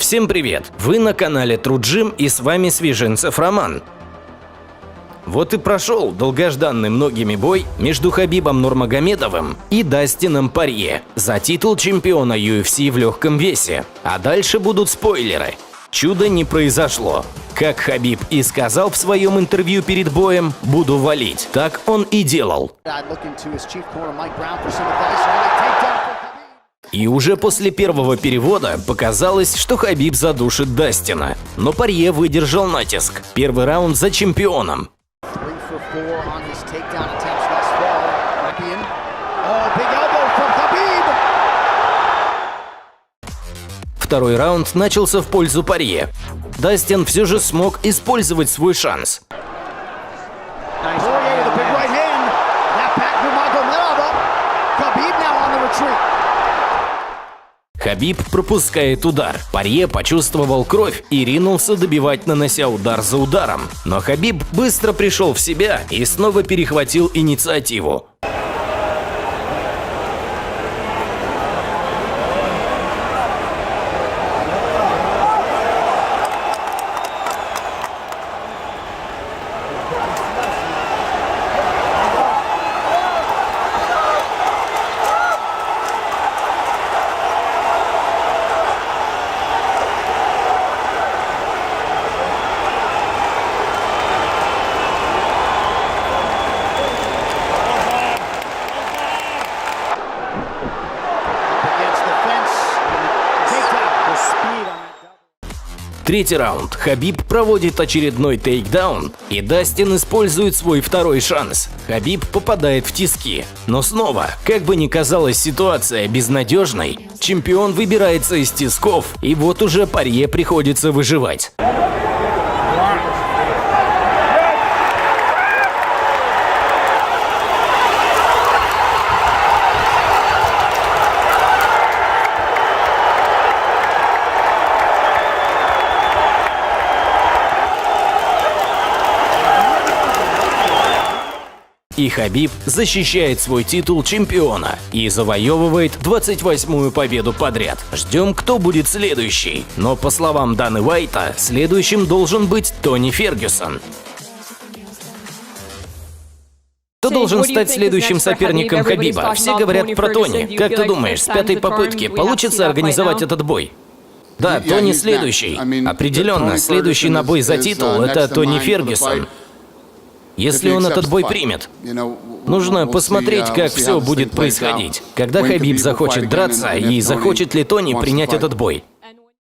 Всем привет! Вы на канале True Gym и с вами Свежинцев Роман. Вот и прошел долгожданный многими бой между Хабибом Нурмагомедовым и Дастином Порье за титул чемпиона UFC в легком весе. А дальше будут спойлеры. Чудо не произошло. Как Хабиб и сказал в своем интервью перед боем, буду валить. Так он и делал. И уже после первого перевода показалось, что Хабиб задушит Дастина. Но Порье выдержал натиск. Первый раунд за чемпионом. Второй раунд начался в пользу Порье. Дастин все же смог использовать свой шанс. Хабиб пропускает удар. Порье почувствовал кровь и ринулся добивать, нанося удар за ударом. Но Хабиб быстро пришел в себя и снова перехватил инициативу. Третий раунд. Хабиб проводит очередной тейкдаун, и Дастин использует свой второй шанс. Хабиб попадает в тиски. Но снова, как бы ни казалась ситуация безнадежной, чемпион выбирается из тисков, и вот уже Порье приходится выживать. И Хабиб защищает свой титул чемпиона и завоевывает 28-ю победу подряд. Ждем, кто будет следующий. Но по словам Даны Уайта, следующим должен быть Тони Фергюсон. Кто должен стать следующим соперником Хабиба? Все говорят про Тони. Как ты думаешь, с пятой попытки получится организовать этот бой? Да, Тони следующий. Определенно, следующий на бой за титул – это Тони Фергюсон. Если он этот бой примет. Нужно посмотреть, как все будет происходить. Когда Хабиб захочет драться и захочет ли Тони принять этот бой.